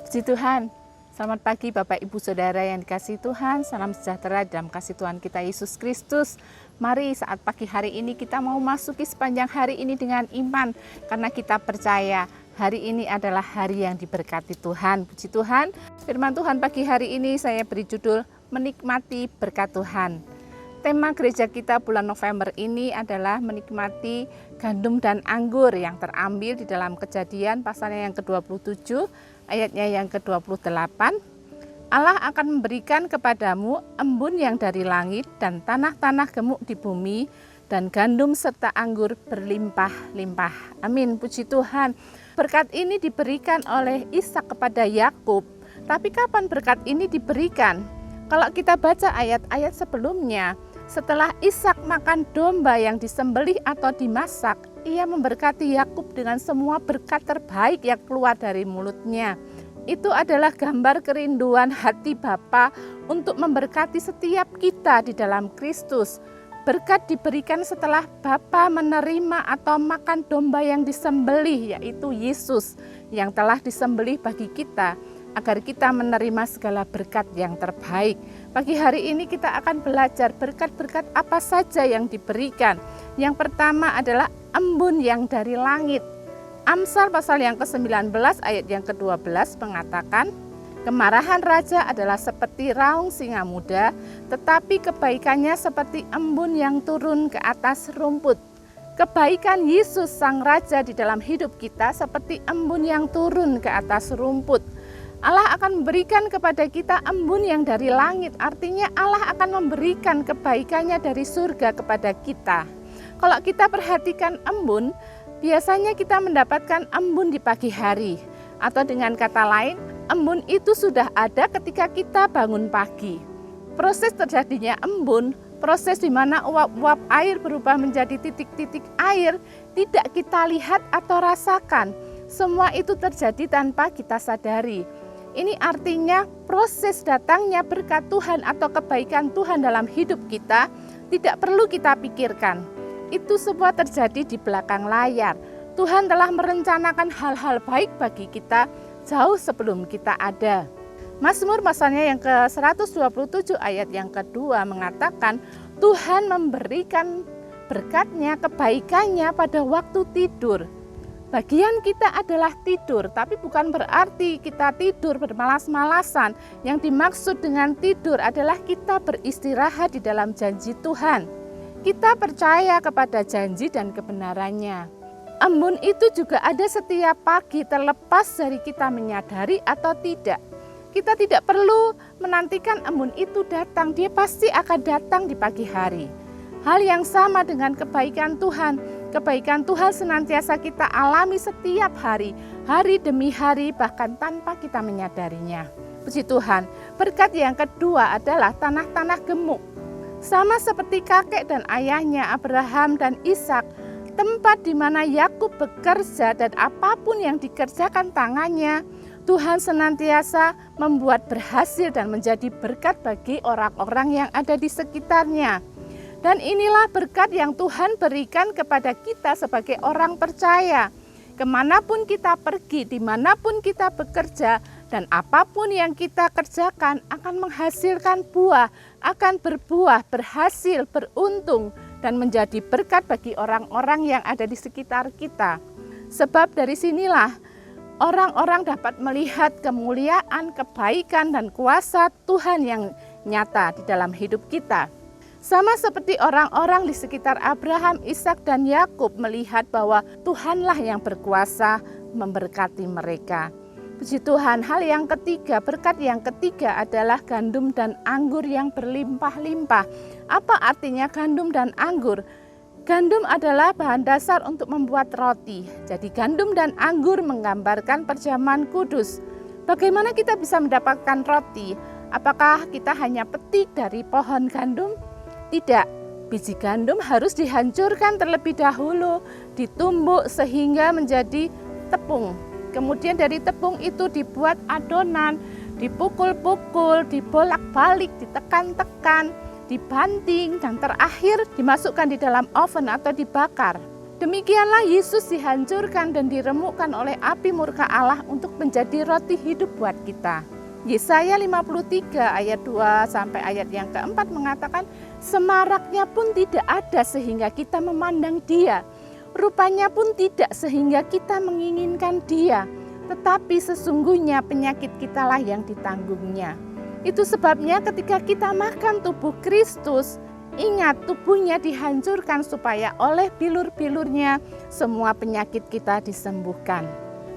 Puji Tuhan, selamat pagi Bapak Ibu Saudara yang dikasihi Tuhan, salam sejahtera dalam kasih Tuhan kita Yesus Kristus. Mari saat pagi hari ini kita mau masuki sepanjang hari ini dengan iman, karena kita percaya hari ini adalah hari yang diberkati Tuhan. Puji Tuhan, firman Tuhan pagi hari ini saya beri judul Menikmati Berkat Tuhan. Tema gereja kita bulan November ini adalah menikmati gandum dan anggur yang terambil di dalam Kejadian pasalnya yang ke-27, ayatnya yang ke-28. Allah akan memberikan kepadamu embun yang dari langit dan tanah-tanah gemuk di bumi dan gandum serta anggur berlimpah-limpah. Amin, puji Tuhan. Berkat ini diberikan oleh Ishak kepada Yakub. Tapi kapan berkat ini diberikan? Kalau kita baca ayat-ayat sebelumnya, setelah Ishak makan domba yang disembelih atau dimasak, ia memberkati Yakub dengan semua berkat terbaik yang keluar dari mulutnya. Itu adalah gambar kerinduan hati Bapa untuk memberkati setiap kita di dalam Kristus. Berkat diberikan setelah Bapa menerima atau makan domba yang disembelih, yaitu Yesus yang telah disembelih bagi kita, agar kita menerima segala berkat yang terbaik. Pagi hari ini kita akan belajar berkat-berkat apa saja yang diberikan. Yang pertama adalah embun yang dari langit. Amsal pasal yang ke-19 ayat yang ke-12 mengatakan, kemarahan raja adalah seperti raung singa muda, tetapi kebaikannya seperti embun yang turun ke atas rumput. Kebaikan Yesus Sang Raja di dalam hidup kita seperti embun yang turun ke atas rumput. Allah akan memberikan kepada kita embun yang dari langit, artinya Allah akan memberikan kebaikannya dari surga kepada kita. Kalau kita perhatikan embun, biasanya kita mendapatkan embun di pagi hari, atau dengan kata lain, embun itu sudah ada ketika kita bangun pagi. Proses terjadinya embun, proses di mana uap-uap air berubah menjadi titik-titik air, tidak kita lihat atau rasakan. Semua itu terjadi tanpa kita sadari. Ini artinya proses datangnya berkat Tuhan atau kebaikan Tuhan dalam hidup kita tidak perlu kita pikirkan. Itu semua terjadi di belakang layar. Tuhan telah merencanakan hal-hal baik bagi kita jauh sebelum kita ada. Mazmur pasalnya yang ke-127 ayat yang kedua mengatakan, Tuhan memberikan berkat-Nya, kebaikannya pada waktu tidur. Bagian kita adalah tidur, tapi bukan berarti kita tidur bermalas-malasan. Yang dimaksud dengan tidur adalah kita beristirahat di dalam janji Tuhan. Kita percaya kepada janji dan kebenarannya. Embun itu juga ada setiap pagi terlepas dari kita menyadari atau tidak. Kita tidak perlu menantikan embun itu datang, dia pasti akan datang di pagi hari. Hal yang sama dengan kebaikan Tuhan. Kebaikan Tuhan senantiasa kita alami setiap hari, hari demi hari, bahkan tanpa kita menyadarinya. Puji Tuhan. Berkat yang kedua adalah tanah-tanah gemuk. Sama seperti kakek dan ayahnya Abraham dan Ishak, tempat di mana Yakub bekerja dan apapun yang dikerjakan tangannya, Tuhan senantiasa membuat berhasil dan menjadi berkat bagi orang-orang yang ada di sekitarnya. Dan inilah berkat yang Tuhan berikan kepada kita sebagai orang percaya. Kemanapun kita pergi, dimanapun kita bekerja, dan apapun yang kita kerjakan akan menghasilkan buah, akan berbuah, berhasil, beruntung, dan menjadi berkat bagi orang-orang yang ada di sekitar kita. Sebab dari sinilah orang-orang dapat melihat kemuliaan, kebaikan, dan kuasa Tuhan yang nyata di dalam hidup kita. Sama seperti orang-orang di sekitar Abraham, Ishak, dan Yakub melihat bahwa Tuhanlah yang berkuasa memberkati mereka. Puji Tuhan. Hal yang ketiga, berkat yang ketiga adalah gandum dan anggur yang berlimpah-limpah. Apa artinya gandum dan anggur? Gandum adalah bahan dasar untuk membuat roti. Jadi gandum dan anggur menggambarkan perjamuan kudus. Bagaimana kita bisa mendapatkan roti? Apakah kita hanya petik dari pohon gandum? Tidak, biji gandum harus dihancurkan terlebih dahulu, ditumbuk sehingga menjadi tepung. Kemudian dari tepung itu dibuat adonan, dipukul-pukul, dibolak-balik, ditekan-tekan, dibanting, dan terakhir dimasukkan di dalam oven atau dibakar. Demikianlah Yesus dihancurkan dan diremukkan oleh api murka Allah untuk menjadi roti hidup buat kita. Yesaya 53 ayat 2 sampai ayat yang keempat mengatakan, semaraknya pun tidak ada sehingga kita memandang dia, rupanya pun tidak sehingga kita menginginkan dia, tetapi sesungguhnya penyakit kitalah yang ditanggungnya. Itu sebabnya ketika kita makan tubuh Kristus, ingat tubuhnya dihancurkan supaya oleh bilur-bilurnya semua penyakit kita disembuhkan.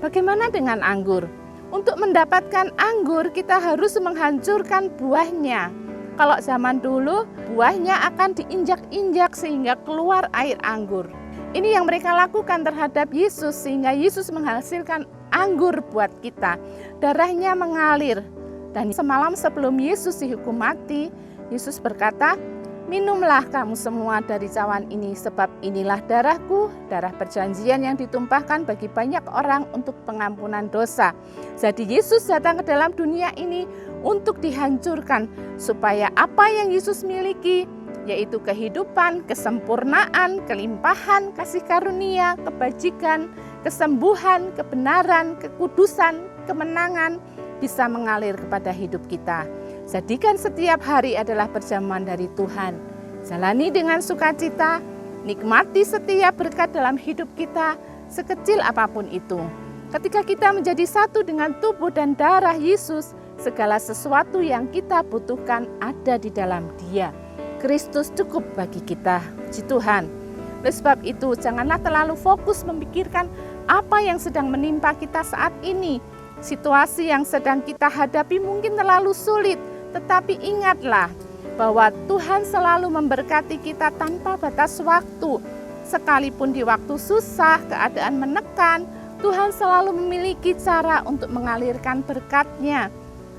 Bagaimana dengan anggur? Untuk mendapatkan anggur kita harus menghancurkan buahnya. Kalau zaman dulu buahnya akan diinjak-injak sehingga keluar air anggur. Ini yang mereka lakukan terhadap Yesus sehingga Yesus menghasilkan anggur buat kita. Darahnya mengalir. Dan semalam sebelum Yesus dihukum mati, Yesus berkata, minumlah kamu semua dari cawan ini, sebab inilah darahku, darah perjanjian yang ditumpahkan bagi banyak orang untuk pengampunan dosa. Jadi Yesus datang ke dalam dunia ini untuk dihancurkan, supaya apa yang Yesus miliki, yaitu kehidupan, kesempurnaan, kelimpahan, kasih karunia, kebajikan, kesembuhan, kebenaran, kekudusan, kemenangan, bisa mengalir kepada hidup kita. Jadikan setiap hari adalah perjamuan dari Tuhan. Jalani dengan sukacita, nikmati setiap berkat dalam hidup kita, sekecil apapun itu. Ketika kita menjadi satu dengan tubuh dan darah Yesus, segala sesuatu yang kita butuhkan ada di dalam Dia. Kristus cukup bagi kita, puji Tuhan. Oleh sebab itu, janganlah terlalu fokus memikirkan apa yang sedang menimpa kita saat ini. Situasi yang sedang kita hadapi mungkin terlalu sulit, tetapi ingatlah bahwa Tuhan selalu memberkati kita tanpa batas waktu. Sekalipun di waktu susah, keadaan menekan, Tuhan selalu memiliki cara untuk mengalirkan berkat-Nya.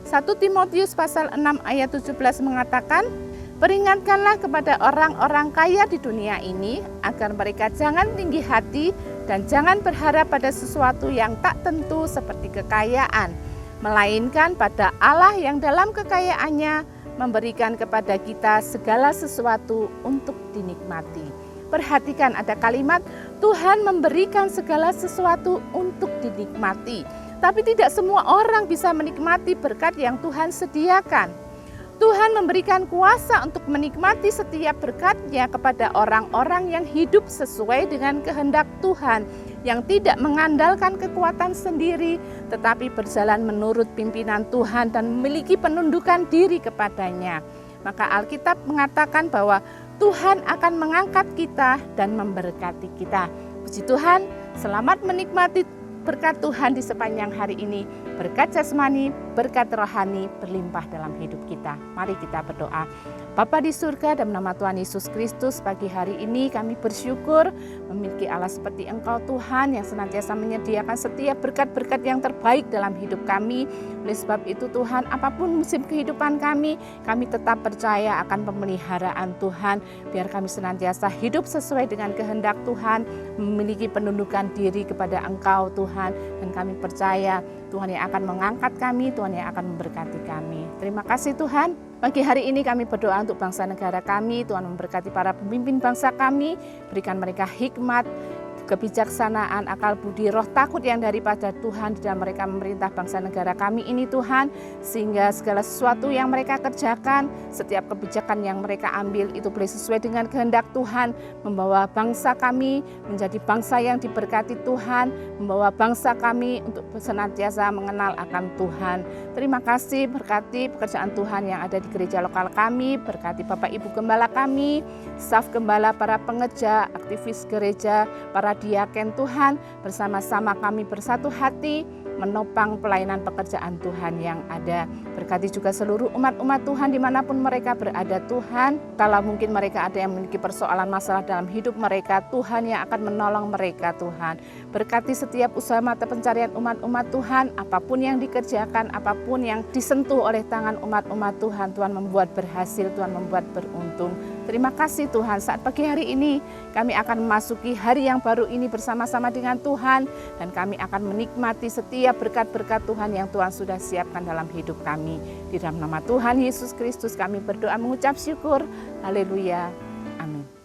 1 Timotius pasal 6 ayat 17 mengatakan, peringatkanlah kepada orang-orang kaya di dunia ini agar mereka jangan tinggi hati dan jangan berharap pada sesuatu yang tak tentu seperti kekayaan, melainkan pada Allah yang dalam kekayaannya memberikan kepada kita segala sesuatu untuk dinikmati. Perhatikan ada kalimat Tuhan memberikan segala sesuatu untuk dinikmati. Tapi tidak semua orang bisa menikmati berkat yang Tuhan sediakan. Tuhan memberikan kuasa untuk menikmati setiap berkat-Nya kepada orang-orang yang hidup sesuai dengan kehendak Tuhan, yang tidak mengandalkan kekuatan sendiri, tetapi berjalan menurut pimpinan Tuhan dan memiliki penundukan diri kepadanya. Maka Alkitab mengatakan bahwa Tuhan akan mengangkat kita dan memberkati kita. Puji Tuhan, selamat menikmati berkat Tuhan di sepanjang hari ini. Berkat jasmani, berkat rohani berlimpah dalam hidup kita. Mari kita berdoa. Bapa di surga, dalam nama Tuhan Yesus Kristus, pagi hari ini kami bersyukur memiliki Allah seperti Engkau Tuhan yang senantiasa menyediakan setiap berkat-berkat yang terbaik dalam hidup kami. Oleh sebab itu Tuhan, apapun musim kehidupan kami tetap percaya akan pemeliharaan Tuhan. Biar kami senantiasa hidup sesuai dengan kehendak Tuhan, memiliki penundukan diri kepada Engkau Tuhan. Dan kami percaya Tuhan yang akan mengangkat kami, Tuhan yang akan memberkati kami. Terima kasih Tuhan. Pagi hari ini kami berdoa untuk bangsa negara kami. Tuhan memberkati para pemimpin bangsa kami, berikan mereka hikmat, kebijaksanaan, akal budi, roh takut yang daripada Tuhan di dalam mereka memerintah bangsa negara kami ini Tuhan, sehingga segala sesuatu yang mereka kerjakan, setiap kebijakan yang mereka ambil itu boleh sesuai dengan kehendak Tuhan, membawa bangsa kami menjadi bangsa yang diberkati Tuhan, membawa bangsa kami untuk senantiasa mengenal akan Tuhan. Terima kasih, berkati pekerjaan Tuhan yang ada di gereja lokal kami, berkati Bapak Ibu Gembala kami, staf gembala, para pengerja, aktivis gereja, para diaken Tuhan, bersama-sama kami bersatu hati menopang pelayanan pekerjaan Tuhan yang ada. Berkati juga seluruh umat-umat Tuhan dimanapun mereka berada Tuhan. Kalau mungkin mereka ada yang memiliki persoalan masalah dalam hidup mereka, Tuhan yang akan menolong mereka Tuhan. Berkati setiap usaha mata pencarian umat-umat Tuhan, apapun yang dikerjakan, apapun yang disentuh oleh tangan umat-umat Tuhan, Tuhan membuat berhasil, Tuhan membuat beruntung. Terima kasih Tuhan, saat pagi hari ini kami akan memasuki hari yang baru ini bersama-sama dengan Tuhan, dan kami akan menikmati setiap berkat-berkat Tuhan yang Tuhan sudah siapkan dalam hidup kami. Di dalam nama Tuhan Yesus Kristus kami berdoa mengucap syukur. Haleluya. Amin.